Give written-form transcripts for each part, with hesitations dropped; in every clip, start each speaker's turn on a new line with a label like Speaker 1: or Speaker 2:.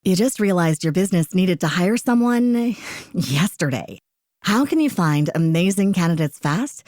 Speaker 1: You just realized your business needed to hire someone yesterday. How can you find amazing candidates fast?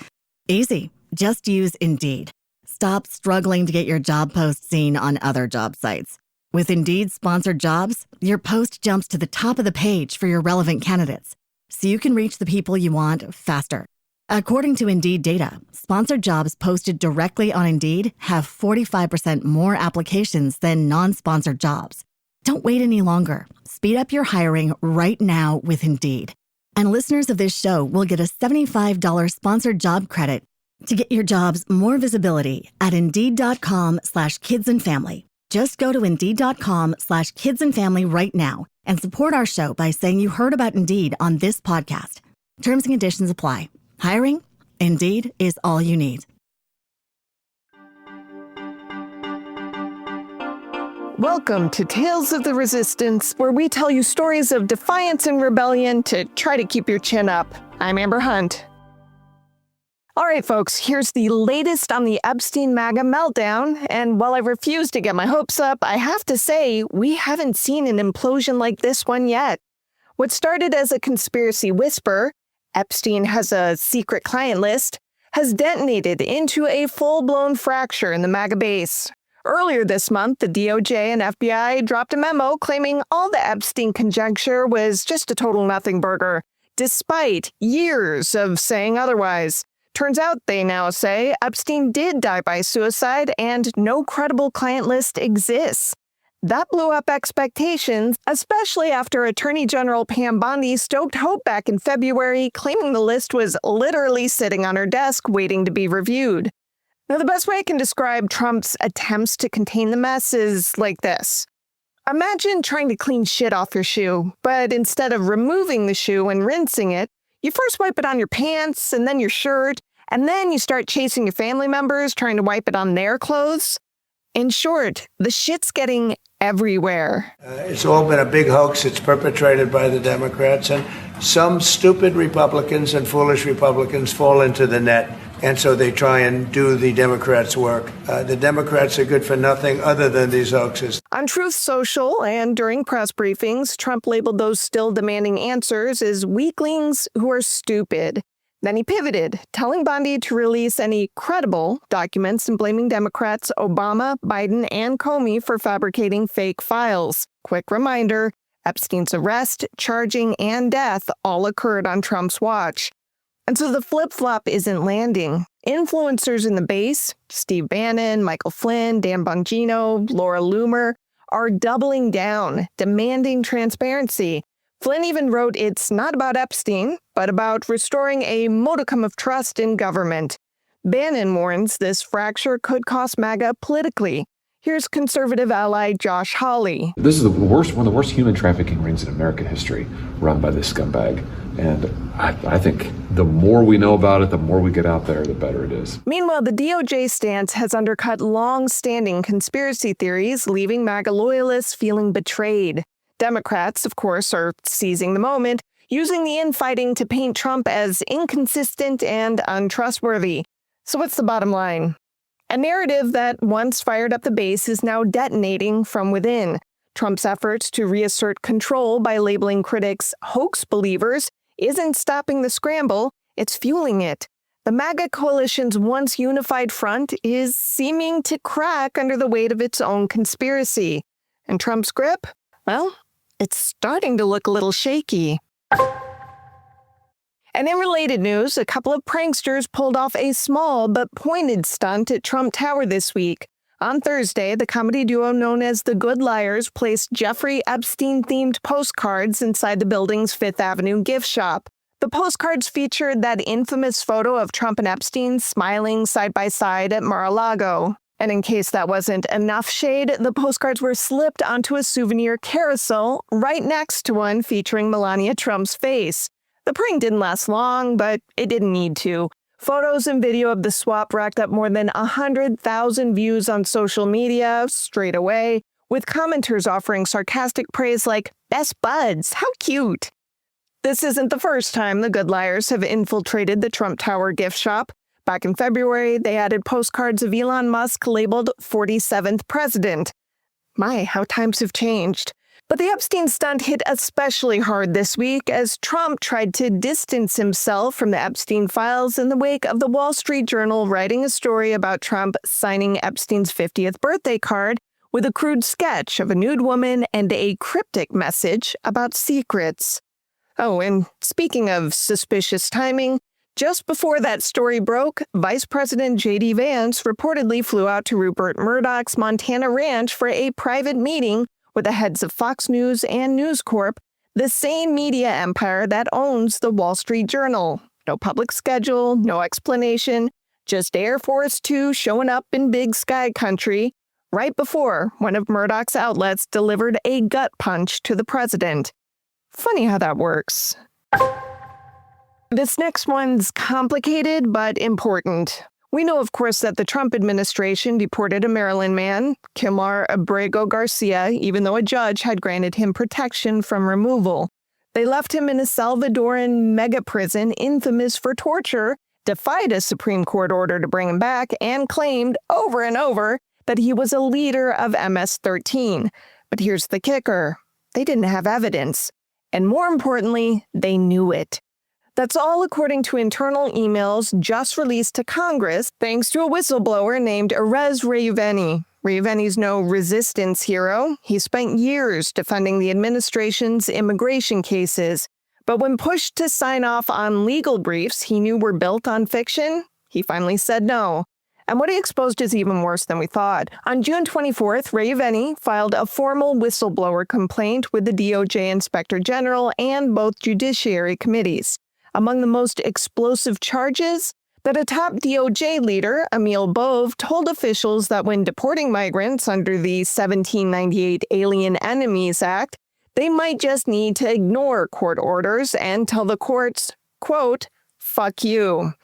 Speaker 1: Easy. Just use Indeed. Stop struggling to get your job post seen on other job sites. With Indeed sponsored jobs, your post jumps to the top of the page for your relevant candidates, so you can reach the people you want faster. According to Indeed data, sponsored jobs posted directly on Indeed have 45% more applications than non-sponsored jobs. Don't wait any longer. Speed up your hiring right now with Indeed. And listeners of this show will get a $75 sponsored job credit to get your jobs more visibility at Indeed.com/kidsandfamily. Just go to Indeed.com/kidsandfamily right now and support our show by saying you heard about Indeed on this podcast. Terms and conditions apply. Hiring? Indeed is all you need.
Speaker 2: Welcome to Tales of the Resistance, where we tell you stories of defiance and rebellion to try to keep your chin up. I'm Amber Hunt. All right, folks, here's the latest on the Epstein-MAGA meltdown, and while I refuse to get my hopes up, I have to say we haven't seen an implosion like this one yet. What started as a conspiracy whisper, Epstein has a secret client list, has detonated into a full-blown fracture in the MAGA base. Earlier this month, the DOJ and FBI dropped a memo claiming all the Epstein conjecture was just a total nothing burger, despite years of saying otherwise. Turns out, they now say, Epstein did die by suicide and no credible client list exists. That blew up expectations, especially after Attorney General Pam Bondi stoked hope back in February, claiming the list was literally sitting on her desk waiting to be reviewed. Now, the best way I can describe Trump's attempts to contain the mess is like this. Imagine trying to clean shit off your shoe, but instead of removing the shoe and rinsing it, you first wipe it on your pants and then your shirt, and then you start chasing your family members trying to wipe it on their clothes. In short, the shit's getting everywhere.
Speaker 3: It's all been a big hoax. It's perpetrated by the Democrats, and some stupid Republicans and foolish Republicans fall into the net. And so they try and do the Democrats' work. The Democrats are good for nothing other than these hoaxes.
Speaker 2: On Truth Social and during press briefings, Trump labeled those still demanding answers as weaklings who are stupid. Then he pivoted, telling Bondi to release any credible documents and blaming Democrats Obama, Biden, and Comey for fabricating fake files. Quick reminder, Epstein's arrest, charging, and death all occurred on Trump's watch. And so the flip-flop isn't landing. Influencers in the base, Steve Bannon, Michael Flynn, Dan Bongino, Laura Loomer, are doubling down, demanding transparency. Flynn even wrote it's not about Epstein, but about restoring a modicum of trust in government. Bannon warns this fracture could cost MAGA politically. Here's conservative ally Josh Hawley.
Speaker 4: This is one of the worst human trafficking rings in American history, run by this scumbag. And I think the more we know about it, the more we get out there, the better it is.
Speaker 2: Meanwhile, the DOJ stance has undercut long-standing conspiracy theories, leaving MAGA loyalists feeling betrayed. Democrats, of course, are seizing the moment, using the infighting to paint Trump as inconsistent and untrustworthy. So what's the bottom line? A narrative that once fired up the base is now detonating from within. Trump's efforts to reassert control by labeling critics hoax believers isn't stopping the scramble, it's fueling it. The MAGA coalition's once unified front is seeming to crack under the weight of its own conspiracy. And Trump's grip? Well, it's starting to look a little shaky. And in related news, a couple of pranksters pulled off a small but pointed stunt at Trump Tower this week. On Thursday, the comedy duo known as the Good Liars placed Jeffrey Epstein-themed postcards inside the building's Fifth Avenue gift shop. The postcards featured that infamous photo of Trump and Epstein smiling side by side at Mar-a-Lago. And in case that wasn't enough shade, the postcards were slipped onto a souvenir carousel right next to one featuring Melania Trump's face. The prank didn't last long, but it didn't need to. Photos and video of the swap racked up more than 100,000 views on social media straight away, with commenters offering sarcastic praise like, "Best buds, how cute." This isn't the first time the Good Liars have infiltrated the Trump Tower gift shop. Back in February, they added postcards of Elon Musk labeled 47th President. My, how times have changed. But the Epstein stunt hit especially hard this week as Trump tried to distance himself from the Epstein files in the wake of the Wall Street Journal writing a story about Trump signing Epstein's 50th birthday card with a crude sketch of a nude woman and a cryptic message about secrets. Oh, and speaking of suspicious timing, just before that story broke, Vice President JD Vance reportedly flew out to Rupert Murdoch's Montana ranch for a private meeting with the heads of Fox News and News Corp, the same media empire that owns the Wall Street Journal. No public schedule, no explanation, just Air Force Two showing up in Big Sky country right before one of Murdoch's outlets delivered a gut punch to the president. Funny how that works. This next one's complicated but important. We know, of course, that the Trump administration deported a Maryland man, Kilmar Abrego Garcia, even though a judge had granted him protection from removal. They left him in a Salvadoran mega prison infamous for torture, defied a Supreme Court order to bring him back, and claimed over and over that he was a leader of MS-13. But here's the kicker. They didn't have evidence. And more importantly, they knew it. That's all according to internal emails just released to Congress thanks to a whistleblower named Erez Reuveni. Reuveni's no resistance hero. He spent years defending the administration's immigration cases. But when pushed to sign off on legal briefs he knew were built on fiction, he finally said no. And what he exposed is even worse than we thought. On June 24th, Reuveni filed a formal whistleblower complaint with the DOJ Inspector General and both judiciary committees. Among the most explosive charges, that a top DOJ leader, Emil Bove, told officials that when deporting migrants under the 1798 Alien Enemies Act, they might just need to ignore court orders and tell the courts, quote, "fuck you."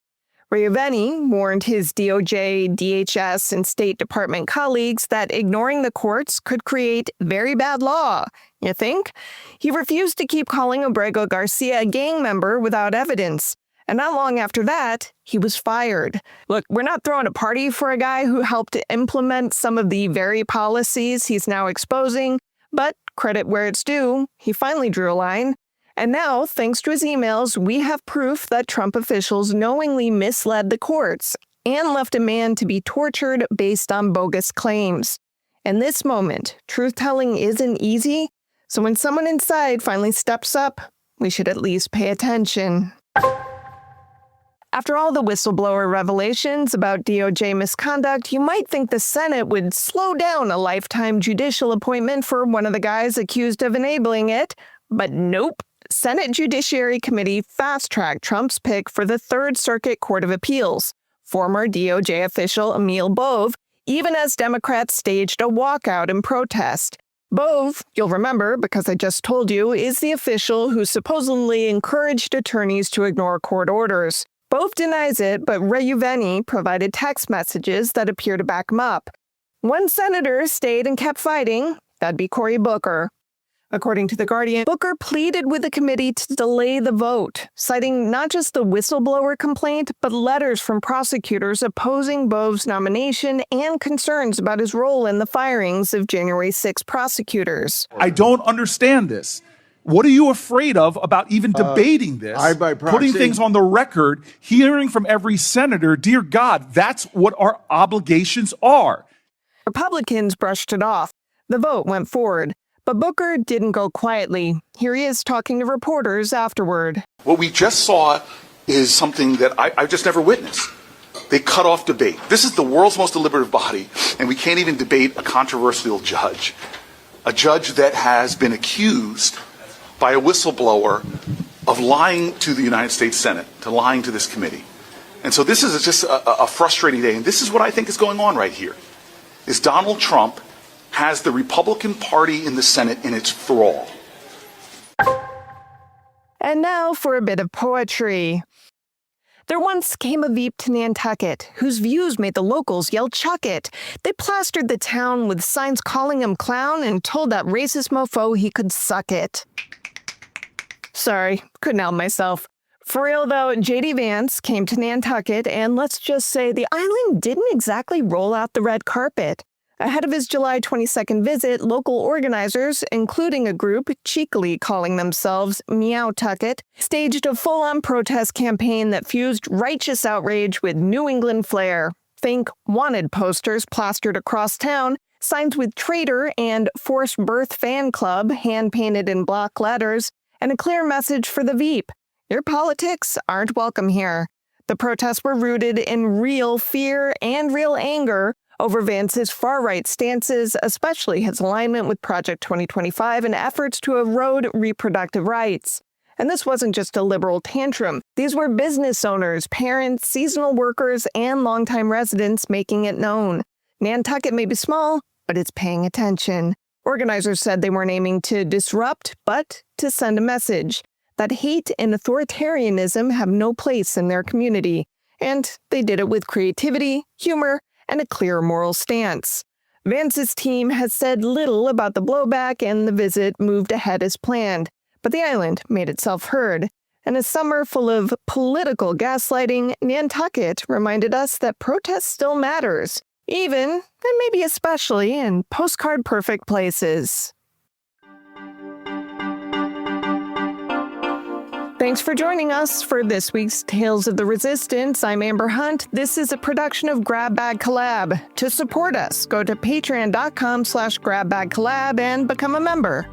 Speaker 2: Reuveni warned his DOJ, DHS, and State Department colleagues that ignoring the courts could create very bad law. You think? He refused to keep calling Abrego Garcia a gang member without evidence. And not long after that, he was fired. Look, we're not throwing a party for a guy who helped implement some of the very policies he's now exposing, but credit where it's due, he finally drew a line. And now, thanks to his emails, we have proof that Trump officials knowingly misled the courts and left a man to be tortured based on bogus claims. In this moment, truth-telling isn't easy, so when someone inside finally steps up, we should at least pay attention. After all the whistleblower revelations about DOJ misconduct, you might think the Senate would slow down a lifetime judicial appointment for one of the guys accused of enabling it, but nope. Senate Judiciary Committee fast-tracked Trump's pick for the Third Circuit Court of Appeals, former DOJ official Emil Bove, even as Democrats staged a walkout in protest. Bove, you'll remember because I just told you, is the official who supposedly encouraged attorneys to ignore court orders. Bove denies it, but Reuveni provided text messages that appear to back him up. One senator stayed and kept fighting. That'd be Cory Booker. According to The Guardian, Booker pleaded with the committee to delay the vote, citing not just the whistleblower complaint, but letters from prosecutors opposing Bove's nomination and concerns about his role in the firings of January 6 prosecutors.
Speaker 5: I don't understand this. What are you afraid of about even debating this? Putting things on the record, hearing from every senator, dear God, that's what our obligations are.
Speaker 2: Republicans brushed it off. The vote went forward. But Booker didn't go quietly. Here he is talking to reporters afterward.
Speaker 6: What we just saw is something that I've just never witnessed. They cut off debate. This is the world's most deliberative body, and we can't even debate a controversial judge. A judge that has been accused by a whistleblower of lying to the United States Senate, to lying to this committee. And so this is just a frustrating day, and this is what I think is going on right here, is Donald Trump has the Republican Party in the Senate in its thrall.
Speaker 2: And now for a bit of poetry. There once came a Veep to Nantucket, whose views made the locals yell "chuck it." They plastered the town with signs calling him clown and told that racist mofo he could suck it. Sorry, couldn't help myself. For real though, JD Vance came to Nantucket, and let's just say the island didn't exactly roll out the red carpet. Ahead of his July 22nd visit, local organizers, including a group cheekily calling themselves Nantucket, staged a full-on protest campaign that fused righteous outrage with New England flair. Think wanted posters plastered across town, signs with traitor and forced birth fan club hand-painted in block letters, and a clear message for the Veep. Your politics aren't welcome here. The protests were rooted in real fear and real anger over Vance's far-right stances, especially his alignment with Project 2025 and efforts to erode reproductive rights. And this wasn't just a liberal tantrum. These were business owners, parents, seasonal workers, and longtime residents making it known. Nantucket may be small, but it's paying attention. Organizers said they weren't aiming to disrupt, but to send a message that hate and authoritarianism have no place in their community. And they did it with creativity, humor, and a clear moral stance. Vance's team has said little about the blowback, and the visit moved ahead as planned. But the island made itself heard. In a summer full of political gaslighting, Nantucket reminded us that protest still matters, even, and maybe especially, in postcard-perfect places. Thanks for joining us for this week's Tales of the Resistance. I'm Amber Hunt. This is a production of Grab Bag Collab. To support us, go to patreon.com/grabbagcollab and become a member.